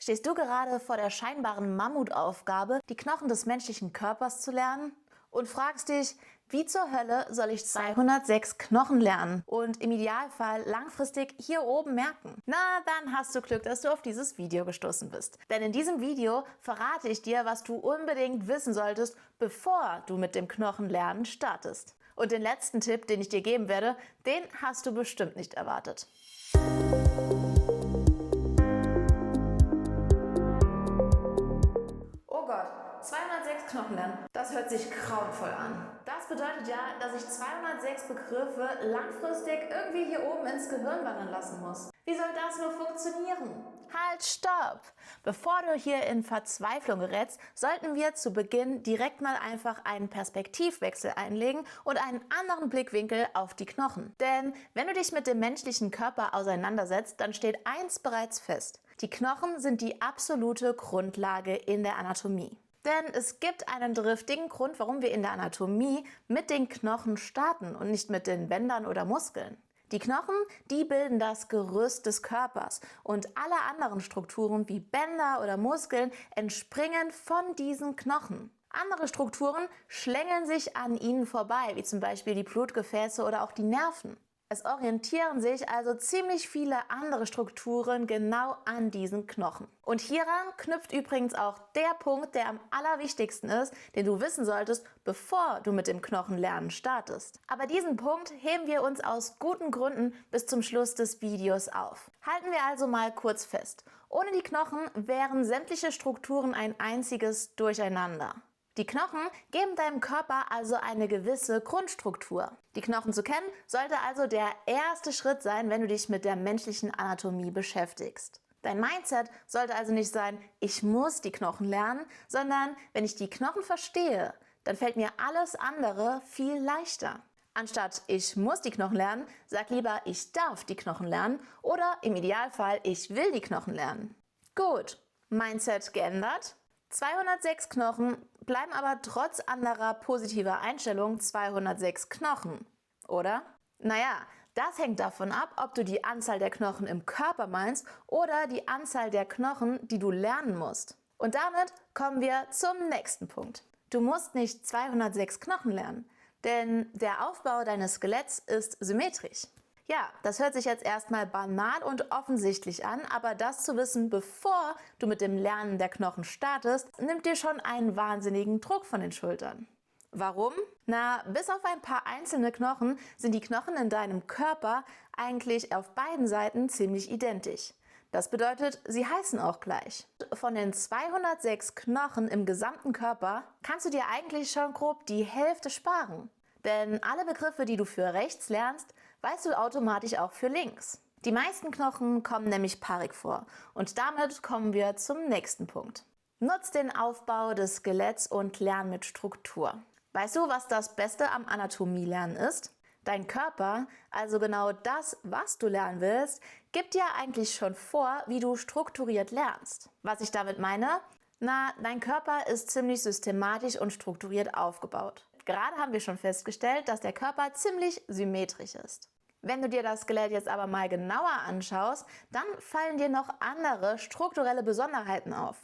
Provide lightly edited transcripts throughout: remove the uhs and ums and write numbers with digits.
Stehst du gerade vor der scheinbaren Mammutaufgabe, die Knochen des menschlichen Körpers zu lernen? Und fragst dich, wie zur Hölle soll ich 206 Knochen lernen und im Idealfall langfristig hier oben merken? Na, dann hast du Glück, dass du auf dieses Video gestoßen bist. Denn in diesem Video verrate ich dir, was du unbedingt wissen solltest, bevor du mit dem Knochenlernen startest. Und den letzten Tipp, den ich dir geben werde, den hast du bestimmt nicht erwartet. Oh Gott, 206 Knochen lernen. Das hört sich grauenvoll an. Das bedeutet ja, dass ich 206 Begriffe langfristig irgendwie hier oben ins Gehirn wandern lassen muss. Wie soll das nur funktionieren? Halt, stopp! Bevor du hier in Verzweiflung gerätst, sollten wir zu Beginn direkt mal einfach einen Perspektivwechsel einlegen und einen anderen Blickwinkel auf die Knochen. Denn wenn du dich mit dem menschlichen Körper auseinandersetzt, dann steht eins bereits fest. Die Knochen sind die absolute Grundlage in der Anatomie. Denn es gibt einen triftigen Grund, warum wir in der Anatomie mit den Knochen starten und nicht mit den Bändern oder Muskeln. Die Knochen, die bilden das Gerüst des Körpers und alle anderen Strukturen wie Bänder oder Muskeln entspringen von diesen Knochen. Andere Strukturen schlängeln sich an ihnen vorbei, wie zum Beispiel die Blutgefäße oder auch die Nerven. Es orientieren sich also ziemlich viele andere Strukturen genau an diesen Knochen. Und hieran knüpft übrigens auch der Punkt, der am allerwichtigsten ist, den du wissen solltest, bevor du mit dem Knochenlernen startest. Aber diesen Punkt heben wir uns aus guten Gründen bis zum Schluss des Videos auf. Halten wir also mal kurz fest. Ohne die Knochen wären sämtliche Strukturen ein einziges Durcheinander. Die Knochen geben deinem Körper also eine gewisse Grundstruktur. Die Knochen zu kennen, sollte also der erste Schritt sein, wenn du dich mit der menschlichen Anatomie beschäftigst. Dein Mindset sollte also nicht sein, ich muss die Knochen lernen, sondern wenn ich die Knochen verstehe, dann fällt mir alles andere viel leichter. Anstatt ich muss die Knochen lernen, sag lieber ich darf die Knochen lernen oder im Idealfall ich will die Knochen lernen. Gut, Mindset geändert. 206 Knochen bleiben aber trotz anderer positiver Einstellungen 206 Knochen, oder? Naja, das hängt davon ab, ob du die Anzahl der Knochen im Körper meinst oder die Anzahl der Knochen, die du lernen musst. Und damit kommen wir zum nächsten Punkt. Du musst nicht 206 Knochen lernen, denn der Aufbau deines Skeletts ist symmetrisch. Ja, das hört sich jetzt erstmal banal und offensichtlich an, aber das zu wissen, bevor du mit dem Lernen der Knochen startest, nimmt dir schon einen wahnsinnigen Druck von den Schultern. Warum? Na, bis auf ein paar einzelne Knochen sind die Knochen in deinem Körper eigentlich auf beiden Seiten ziemlich identisch. Das bedeutet, sie heißen auch gleich. Von den 206 Knochen im gesamten Körper kannst du dir eigentlich schon grob die Hälfte sparen. Denn alle Begriffe, die du für rechts lernst, weißt du automatisch auch für links. Die meisten Knochen kommen nämlich paarig vor. Und damit kommen wir zum nächsten Punkt. Nutz den Aufbau des Skeletts und lern mit Struktur. Weißt du, was das Beste am Anatomielernen ist? Dein Körper, also genau das, was du lernen willst, gibt dir eigentlich schon vor, wie du strukturiert lernst. Was ich damit meine? Na, dein Körper ist ziemlich systematisch und strukturiert aufgebaut. Gerade haben wir schon festgestellt, dass der Körper ziemlich symmetrisch ist. Wenn du dir das Skelett jetzt aber mal genauer anschaust, dann fallen dir noch andere strukturelle Besonderheiten auf.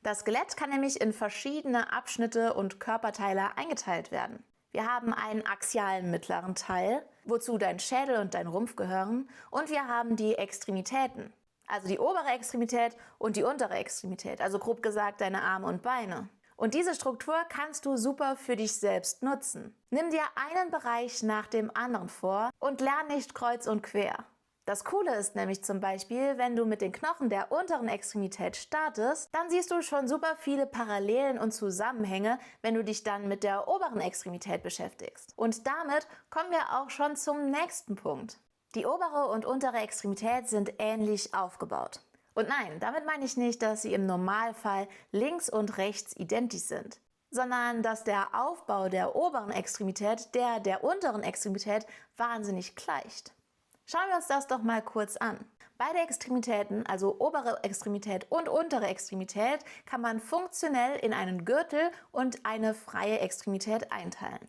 Das Skelett kann nämlich in verschiedene Abschnitte und Körperteile eingeteilt werden. Wir haben einen axialen mittleren Teil, wozu dein Schädel und dein Rumpf gehören, und wir haben die Extremitäten. Also die obere Extremität und die untere Extremität, also grob gesagt deine Arme und Beine. Und diese Struktur kannst du super für dich selbst nutzen. Nimm dir einen Bereich nach dem anderen vor und lern nicht kreuz und quer. Das Coole ist nämlich zum Beispiel, wenn du mit den Knochen der unteren Extremität startest, dann siehst du schon super viele Parallelen und Zusammenhänge, wenn du dich dann mit der oberen Extremität beschäftigst. Und damit kommen wir auch schon zum nächsten Punkt. Die obere und untere Extremität sind ähnlich aufgebaut. Und nein, damit meine ich nicht, dass sie im Normalfall links und rechts identisch sind, sondern dass der Aufbau der oberen Extremität der unteren Extremität wahnsinnig gleicht. Schauen wir uns das doch mal kurz an. Beide Extremitäten, also obere Extremität und untere Extremität, kann man funktionell in einen Gürtel und eine freie Extremität einteilen.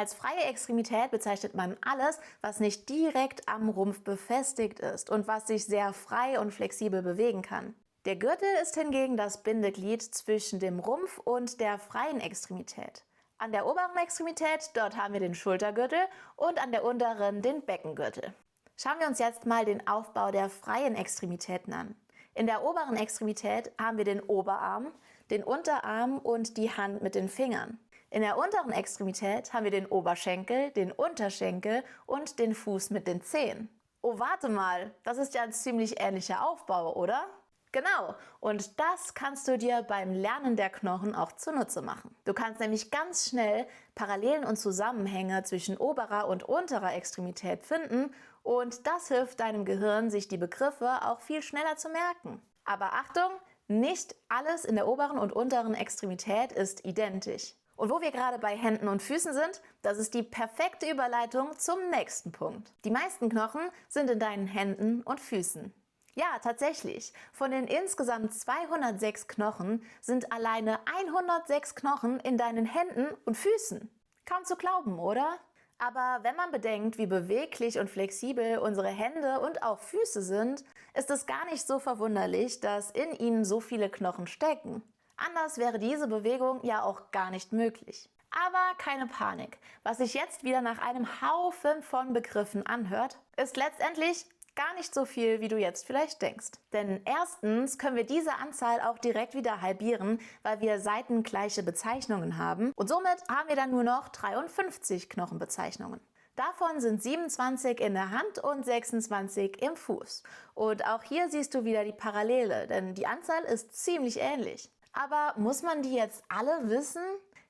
Als freie Extremität bezeichnet man alles, was nicht direkt am Rumpf befestigt ist und was sich sehr frei und flexibel bewegen kann. Der Gürtel ist hingegen das Bindeglied zwischen dem Rumpf und der freien Extremität. An der oberen Extremität, dort haben wir den Schultergürtel und an der unteren den Beckengürtel. Schauen wir uns jetzt mal den Aufbau der freien Extremitäten an. In der oberen Extremität haben wir den Oberarm, den Unterarm und die Hand mit den Fingern. In der unteren Extremität haben wir den Oberschenkel, den Unterschenkel und den Fuß mit den Zehen. Oh, warte mal, das ist ja ein ziemlich ähnlicher Aufbau, oder? Genau, und das kannst du dir beim Lernen der Knochen auch zunutze machen. Du kannst nämlich ganz schnell Parallelen und Zusammenhänge zwischen oberer und unterer Extremität finden und das hilft deinem Gehirn, sich die Begriffe auch viel schneller zu merken. Aber Achtung, nicht alles in der oberen und unteren Extremität ist identisch. Und wo wir gerade bei Händen und Füßen sind, das ist die perfekte Überleitung zum nächsten Punkt. Die meisten Knochen sind in deinen Händen und Füßen. Ja, tatsächlich. Von den insgesamt 206 Knochen sind alleine 106 Knochen in deinen Händen und Füßen. Kaum zu glauben, oder? Aber wenn man bedenkt, wie beweglich und flexibel unsere Hände und auch Füße sind, ist es gar nicht so verwunderlich, dass in ihnen so viele Knochen stecken. Anders wäre diese Bewegung ja auch gar nicht möglich. Aber keine Panik. Was sich jetzt wieder nach einem Haufen von Begriffen anhört, ist letztendlich gar nicht so viel, wie du jetzt vielleicht denkst. Denn erstens können wir diese Anzahl auch direkt wieder halbieren, weil wir seitengleiche Bezeichnungen haben. Und somit haben wir dann nur noch 53 Knochenbezeichnungen. Davon sind 27 in der Hand und 26 im Fuß. Und auch hier siehst du wieder die Parallele, denn die Anzahl ist ziemlich ähnlich. Aber muss man die jetzt alle wissen?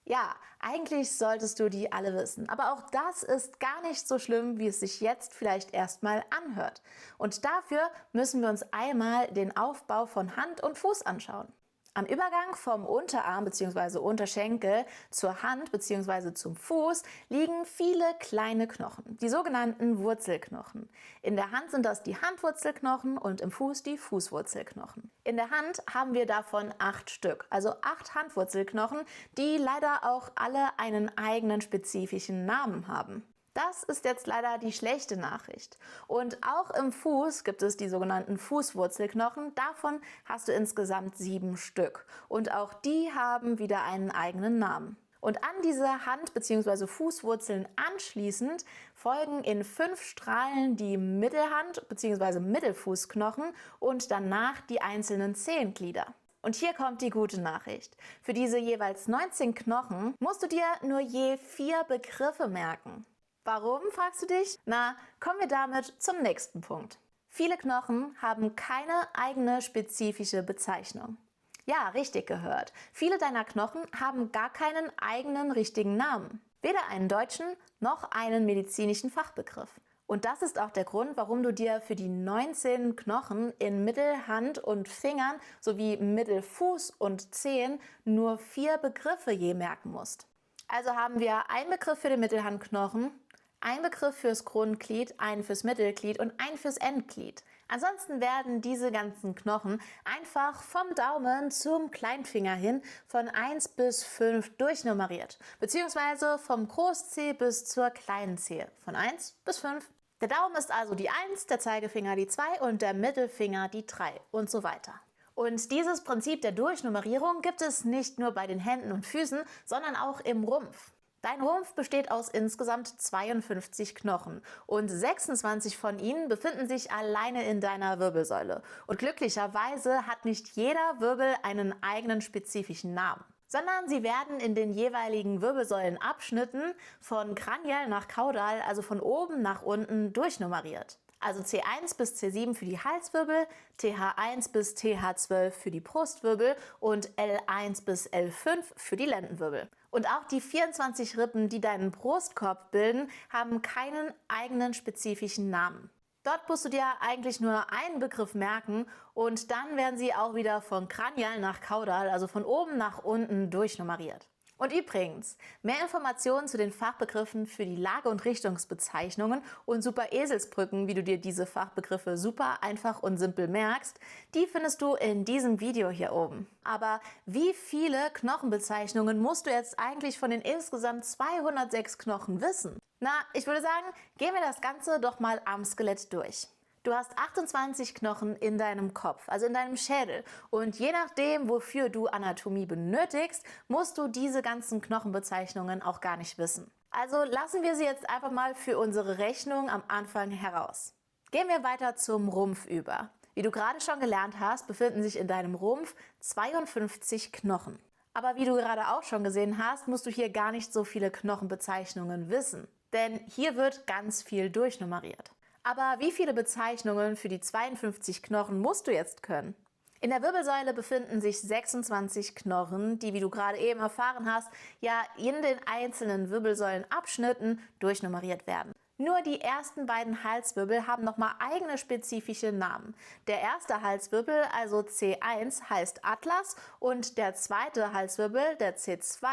Ja, eigentlich solltest du die alle wissen, aber auch das ist gar nicht so schlimm, wie es sich jetzt vielleicht erstmal anhört. Und dafür müssen wir uns einmal den Aufbau von Hand und Fuß anschauen. Am Übergang vom Unterarm bzw. Unterschenkel zur Hand bzw. zum Fuß liegen viele kleine Knochen, die sogenannten Wurzelknochen. In der Hand sind das die Handwurzelknochen und im Fuß die Fußwurzelknochen. In der Hand haben wir davon 8 Stück, also 8 Handwurzelknochen, die leider auch alle einen eigenen spezifischen Namen haben. Das ist jetzt leider die schlechte Nachricht. Und auch im Fuß gibt es die sogenannten Fußwurzelknochen. Davon hast du insgesamt 7 Stück. Und auch die haben wieder einen eigenen Namen. Und an diese Hand- bzw. Fußwurzeln anschließend folgen in 5 Strahlen die Mittelhand- bzw. Mittelfußknochen und danach die einzelnen Zehenglieder. Und hier kommt die gute Nachricht. Für diese jeweils 19 Knochen musst du dir nur je 4 Begriffe merken. Warum, fragst du dich? Na, kommen wir damit zum nächsten Punkt. Viele Knochen haben keine eigene spezifische Bezeichnung. Ja, richtig gehört. Viele deiner Knochen haben gar keinen eigenen richtigen Namen. Weder einen deutschen noch einen medizinischen Fachbegriff. Und das ist auch der Grund, warum du dir für die 19 Knochen in Mittelhand und Fingern sowie Mittelfuß und Zehen nur 4 Begriffe je merken musst. Also haben wir einen Begriff für den Mittelhandknochen, ein Begriff fürs Kronenglied, einen fürs Mittelglied und einen fürs Endglied. Ansonsten werden diese ganzen Knochen einfach vom Daumen zum Kleinfinger hin von 1 bis 5 durchnummeriert, beziehungsweise vom Großzeh bis zur kleinen Zehe von 1 bis 5. Der Daumen ist also die 1, der Zeigefinger die 2 und der Mittelfinger die 3 und so weiter. Und dieses Prinzip der Durchnummerierung gibt es nicht nur bei den Händen und Füßen, sondern auch im Rumpf. Dein Rumpf besteht aus insgesamt 52 Knochen und 26 von ihnen befinden sich alleine in deiner Wirbelsäule. Und glücklicherweise hat nicht jeder Wirbel einen eigenen spezifischen Namen, sondern sie werden in den jeweiligen Wirbelsäulenabschnitten von Kranial nach Kaudal, also von oben nach unten, durchnummeriert. Also C1 bis C7 für die Halswirbel, TH1 bis TH12 für die Brustwirbel und L1 bis L5 für die Lendenwirbel. Und auch die 24 Rippen, die deinen Brustkorb bilden, haben keinen eigenen spezifischen Namen. Dort musst du dir eigentlich nur einen Begriff merken und dann werden sie auch wieder von Kranial nach Kaudal, also von oben nach unten, durchnummeriert. Und übrigens, mehr Informationen zu den Fachbegriffen für die Lage- und Richtungsbezeichnungen und super Eselsbrücken, wie du dir diese Fachbegriffe super einfach und simpel merkst, die findest du in diesem Video hier oben. Aber wie viele Knochenbezeichnungen musst du jetzt eigentlich von den insgesamt 206 Knochen wissen? Na, ich würde sagen, gehen wir das Ganze doch mal am Skelett durch. Du hast 28 Knochen in deinem Kopf, also in deinem Schädel. Und je nachdem, wofür du Anatomie benötigst, musst du diese ganzen Knochenbezeichnungen auch gar nicht wissen. Also lassen wir sie jetzt einfach mal für unsere Rechnung am Anfang heraus. Gehen wir weiter zum Rumpf über. Wie du gerade schon gelernt hast, befinden sich in deinem Rumpf 52 Knochen. Aber wie du gerade auch schon gesehen hast, musst du hier gar nicht so viele Knochenbezeichnungen wissen. Denn hier wird ganz viel durchnummeriert. Aber wie viele Bezeichnungen für die 52 Knochen musst du jetzt können? In der Wirbelsäule befinden sich 26 Knochen, die, wie du gerade eben erfahren hast, ja in den einzelnen Wirbelsäulenabschnitten durchnummeriert werden. Nur die ersten beiden Halswirbel haben nochmal eigene spezifische Namen. Der erste Halswirbel, also C1, heißt Atlas und der zweite Halswirbel, der C2,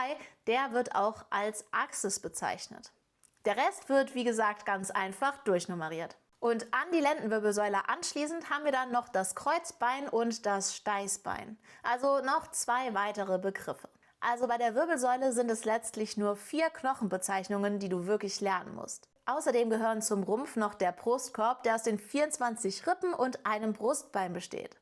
der wird auch als Axis bezeichnet. Der Rest wird, wie gesagt, ganz einfach durchnummeriert. Und an die Lendenwirbelsäule anschließend haben wir dann noch das Kreuzbein und das Steißbein. Also noch zwei weitere Begriffe. Also bei der Wirbelsäule sind es letztlich nur 4 Knochenbezeichnungen, die du wirklich lernen musst. Außerdem gehören zum Rumpf noch der Brustkorb, der aus den 24 Rippen und einem Brustbein besteht.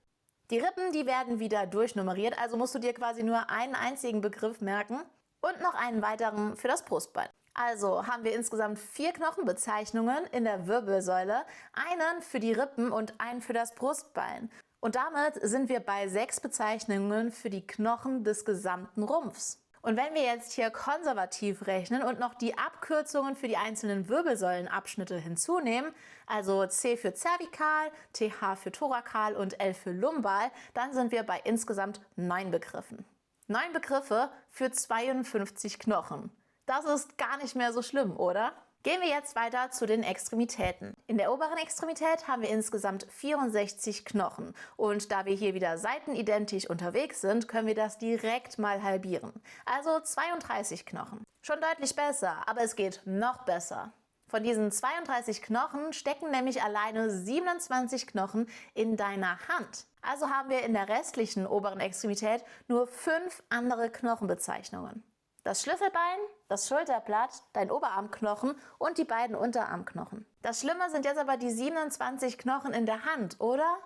Die Rippen, die werden wieder durchnummeriert, also musst du dir quasi nur einen einzigen Begriff merken und noch einen weiteren für das Brustbein. Also haben wir insgesamt 4 Knochenbezeichnungen in der Wirbelsäule, einen für die Rippen und einen für das Brustbein. Und damit sind wir bei 6 Bezeichnungen für die Knochen des gesamten Rumpfs. Und wenn wir jetzt hier konservativ rechnen und noch die Abkürzungen für die einzelnen Wirbelsäulenabschnitte hinzunehmen, also C für zervikal, TH für thorakal und L für lumbal, dann sind wir bei insgesamt 9 Begriffen. 9 Begriffe für 52 Knochen. Das ist gar nicht mehr so schlimm, oder? Gehen wir jetzt weiter zu den Extremitäten. In der oberen Extremität haben wir insgesamt 64 Knochen. Und da wir hier wieder seitenidentisch unterwegs sind, können wir das direkt mal halbieren. Also 32 Knochen. Schon deutlich besser, aber es geht noch besser. Von diesen 32 Knochen stecken nämlich alleine 27 Knochen in deiner Hand. Also haben wir in der restlichen oberen Extremität nur 5 andere Knochenbezeichnungen. Das Schlüsselbein, das Schulterblatt, dein Oberarmknochen und die beiden Unterarmknochen. Das Schlimme sind jetzt aber die 27 Knochen in der Hand, oder?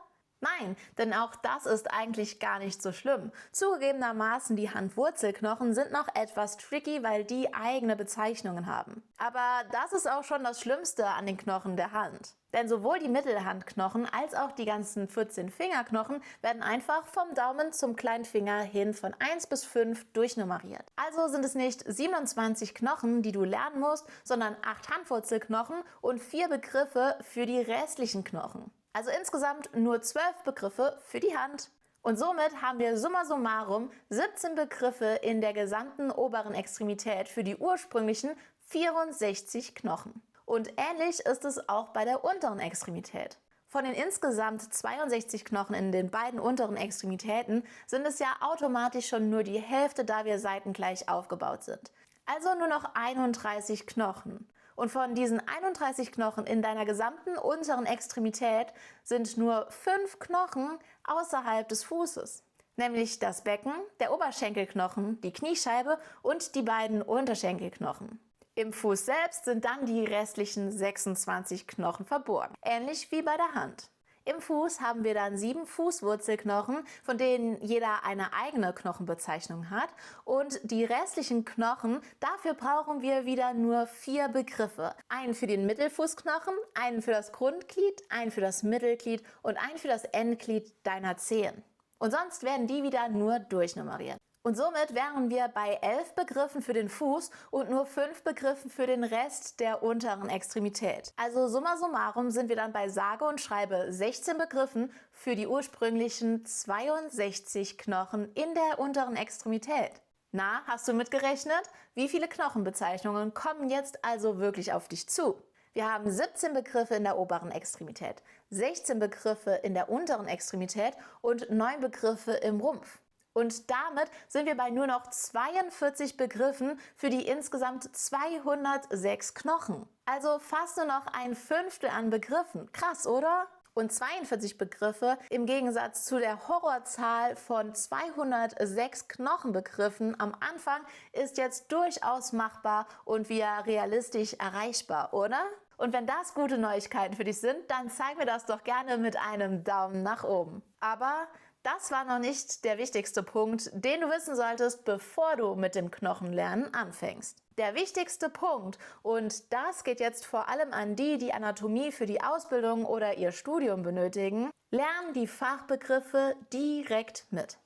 Nein, denn auch das ist eigentlich gar nicht so schlimm. Zugegebenermaßen, die Handwurzelknochen sind noch etwas tricky, weil die eigene Bezeichnungen haben. Aber das ist auch schon das Schlimmste an den Knochen der Hand. Denn sowohl die Mittelhandknochen als auch die ganzen 14 Fingerknochen werden einfach vom Daumen zum Kleinfinger hin von 1 bis 5 durchnummeriert. Also sind es nicht 27 Knochen, die du lernen musst, sondern 8 Handwurzelknochen und 4 Begriffe für die restlichen Knochen. Also insgesamt nur 12 Begriffe für die Hand. Und somit haben wir summa summarum 17 Begriffe in der gesamten oberen Extremität für die ursprünglichen 64 Knochen. Und ähnlich ist es auch bei der unteren Extremität. Von den insgesamt 62 Knochen in den beiden unteren Extremitäten sind es ja automatisch schon nur die Hälfte, da wir seitengleich aufgebaut sind. Also nur noch 31 Knochen. Und von diesen 31 Knochen in deiner gesamten unteren Extremität sind nur 5 Knochen außerhalb des Fußes. Nämlich das Becken, der Oberschenkelknochen, die Kniescheibe und die beiden Unterschenkelknochen. Im Fuß selbst sind dann die restlichen 26 Knochen verborgen, ähnlich wie bei der Hand. Im Fuß haben wir dann 7 Fußwurzelknochen, von denen jeder eine eigene Knochenbezeichnung hat. Und die restlichen Knochen, dafür brauchen wir wieder nur 4 Begriffe. Einen für den Mittelfußknochen, einen für das Grundglied, einen für das Mittelglied und einen für das Endglied deiner Zehen. Und sonst werden die wieder nur durchnummeriert. Und somit wären wir bei 11 Begriffen für den Fuß und nur 5 Begriffen für den Rest der unteren Extremität. Also summa summarum sind wir dann bei sage und schreibe 16 Begriffen für die ursprünglichen 62 Knochen in der unteren Extremität. Na, hast du mitgerechnet? Wie viele Knochenbezeichnungen kommen jetzt also wirklich auf dich zu? Wir haben 17 Begriffe in der oberen Extremität, 16 Begriffe in der unteren Extremität und 9 Begriffe im Rumpf. Und damit sind wir bei nur noch 42 Begriffen für die insgesamt 206 Knochen. Also fast nur noch ein Fünftel an Begriffen. Krass, oder? Und 42 Begriffe im Gegensatz zu der Horrorzahl von 206 Knochenbegriffen am Anfang ist jetzt durchaus machbar und wieder realistisch erreichbar, oder? Und wenn das gute Neuigkeiten für dich sind, dann zeig mir das doch gerne mit einem Daumen nach oben. Aber das war noch nicht der wichtigste Punkt, den du wissen solltest, bevor du mit dem Knochenlernen anfängst. Der wichtigste Punkt, und das geht jetzt vor allem an die, die Anatomie für die Ausbildung oder ihr Studium benötigen, lernen die Fachbegriffe direkt mit.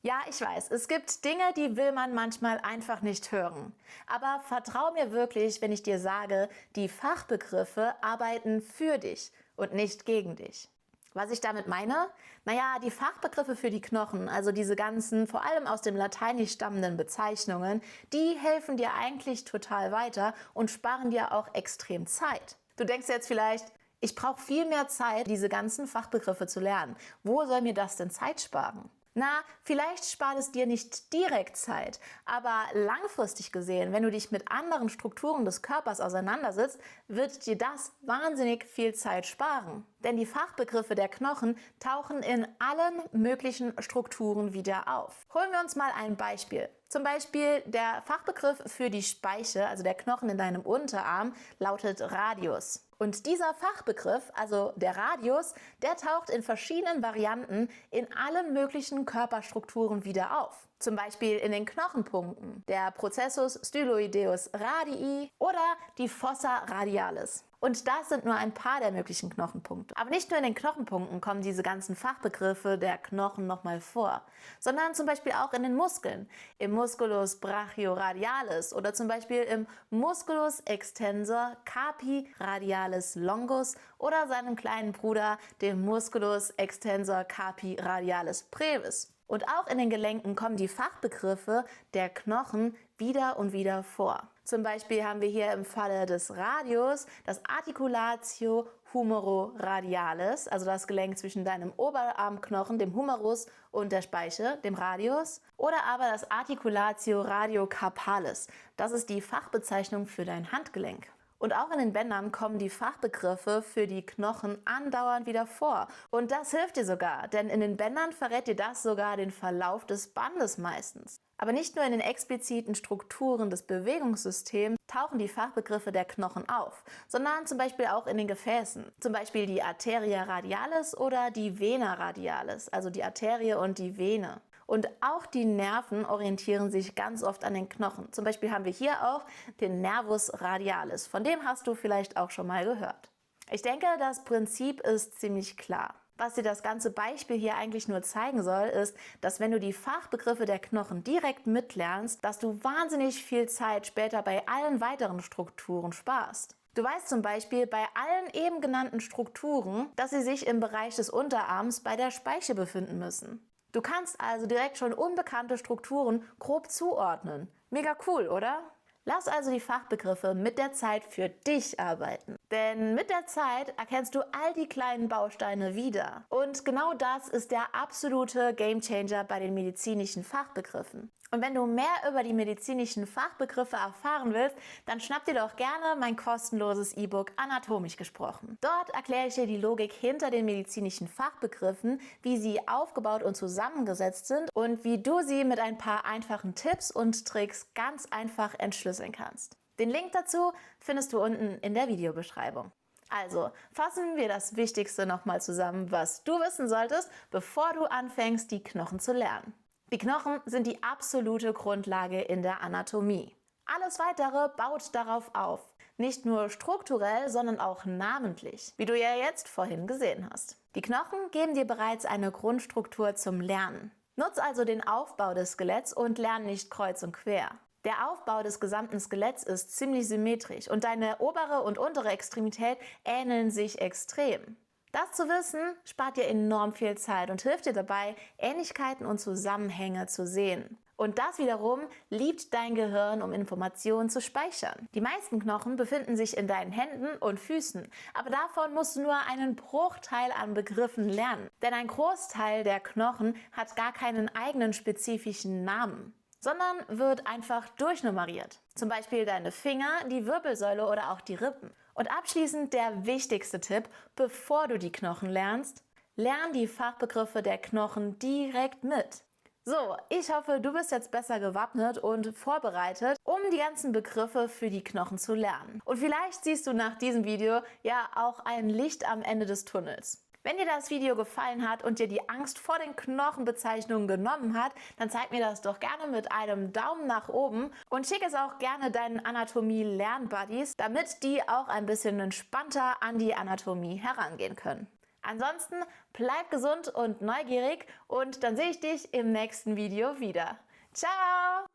Ja, ich weiß, es gibt Dinge, die will man manchmal einfach nicht hören. Aber vertrau mir wirklich, wenn ich dir sage, die Fachbegriffe arbeiten für dich und nicht gegen dich. Was ich damit meine? Naja, die Fachbegriffe für die Knochen, also diese ganzen, vor allem aus dem Lateinisch stammenden Bezeichnungen, die helfen dir eigentlich total weiter und sparen dir auch extrem Zeit. Du denkst jetzt vielleicht, ich brauche viel mehr Zeit, diese ganzen Fachbegriffe zu lernen. Wo soll mir das denn Zeit sparen? Na, vielleicht spart es dir nicht direkt Zeit, aber langfristig gesehen, wenn du dich mit anderen Strukturen des Körpers auseinandersetzt, wird dir das wahnsinnig viel Zeit sparen. Denn die Fachbegriffe der Knochen tauchen in allen möglichen Strukturen wieder auf. Holen wir uns mal ein Beispiel. Zum Beispiel der Fachbegriff für die Speiche, also der Knochen in deinem Unterarm, lautet Radius. Und dieser Fachbegriff, also der Radius, der taucht in verschiedenen Varianten in allen möglichen Körperstrukturen wieder auf. Zum Beispiel in den Knochenpunkten, der Processus styloideus radii oder die Fossa radialis. Und das sind nur ein paar der möglichen Knochenpunkte. Aber nicht nur in den Knochenpunkten kommen diese ganzen Fachbegriffe der Knochen nochmal vor, sondern zum Beispiel auch in den Muskeln, im Musculus brachioradialis oder zum Beispiel im Musculus extensor carpi radialis longus oder seinem kleinen Bruder, dem Musculus extensor carpi radialis brevis. Und auch in den Gelenken kommen die Fachbegriffe der Knochen wieder und wieder vor. Zum Beispiel haben wir hier im Falle des Radius das Articulatio humero-radialis, also das Gelenk zwischen deinem Oberarmknochen, dem Humerus, und der Speiche, dem Radius. Oder aber das Articulatio radiocarpalis, das ist die Fachbezeichnung für dein Handgelenk. Und auch in den Bändern kommen die Fachbegriffe für die Knochen andauernd wieder vor. Und das hilft dir sogar, denn in den Bändern verrät dir das sogar den Verlauf des Bandes meistens. Aber nicht nur in den expliziten Strukturen des Bewegungssystems tauchen die Fachbegriffe der Knochen auf, sondern zum Beispiel auch in den Gefäßen. Zum Beispiel die Arteria radialis oder die Vena radialis, also die Arterie und die Vene. Und auch die Nerven orientieren sich ganz oft an den Knochen. Zum Beispiel haben wir hier auch den Nervus radialis. Von dem hast du vielleicht auch schon mal gehört. Ich denke, das Prinzip ist ziemlich klar. Was dir das ganze Beispiel hier eigentlich nur zeigen soll, ist, dass wenn du die Fachbegriffe der Knochen direkt mitlernst, dass du wahnsinnig viel Zeit später bei allen weiteren Strukturen sparst. Du weißt zum Beispiel bei allen eben genannten Strukturen, dass sie sich im Bereich des Unterarms bei der Speiche befinden müssen. Du kannst also direkt schon unbekannte Strukturen grob zuordnen. Mega cool, oder? Lass also die Fachbegriffe mit der Zeit für dich arbeiten. Denn mit der Zeit erkennst du all die kleinen Bausteine wieder. Und genau das ist der absolute Gamechanger bei den medizinischen Fachbegriffen. Und wenn du mehr über die medizinischen Fachbegriffe erfahren willst, dann schnapp dir doch gerne mein kostenloses E-Book Anatomisch gesprochen. Dort erkläre ich dir die Logik hinter den medizinischen Fachbegriffen, wie sie aufgebaut und zusammengesetzt sind und wie du sie mit ein paar einfachen Tipps und Tricks ganz einfach entschlüsseln kannst. Den Link dazu findest du unten in der Videobeschreibung. Also, fassen wir das Wichtigste nochmal zusammen, was du wissen solltest, bevor du anfängst, die Knochen zu lernen. Die Knochen sind die absolute Grundlage in der Anatomie. Alles Weitere baut darauf auf. Nicht nur strukturell, sondern auch namentlich, wie du ja jetzt vorhin gesehen hast. Die Knochen geben dir bereits eine Grundstruktur zum Lernen. Nutz also den Aufbau des Skeletts und lern nicht kreuz und quer. Der Aufbau des gesamten Skeletts ist ziemlich symmetrisch und deine obere und untere Extremität ähneln sich extrem. Das zu wissen, spart dir enorm viel Zeit und hilft dir dabei, Ähnlichkeiten und Zusammenhänge zu sehen. Und das wiederum liebt dein Gehirn, um Informationen zu speichern. Die meisten Knochen befinden sich in deinen Händen und Füßen, aber davon musst du nur einen Bruchteil an Begriffen lernen. Denn ein Großteil der Knochen hat gar keinen eigenen spezifischen Namen, sondern wird einfach durchnummeriert. Zum Beispiel deine Finger, die Wirbelsäule oder auch die Rippen. Und abschließend der wichtigste Tipp, bevor du die Knochen lernst: Lern die Fachbegriffe der Knochen direkt mit. So, ich hoffe, du bist jetzt besser gewappnet und vorbereitet, um die ganzen Begriffe für die Knochen zu lernen. Und vielleicht siehst du nach diesem Video ja auch ein Licht am Ende des Tunnels. Wenn dir das Video gefallen hat und dir die Angst vor den Knochenbezeichnungen genommen hat, dann zeig mir das doch gerne mit einem Daumen nach oben und schick es auch gerne deinen Anatomie-Lern-Buddies, damit die auch ein bisschen entspannter an die Anatomie herangehen können. Ansonsten bleib gesund und neugierig und dann sehe ich dich im nächsten Video wieder. Ciao!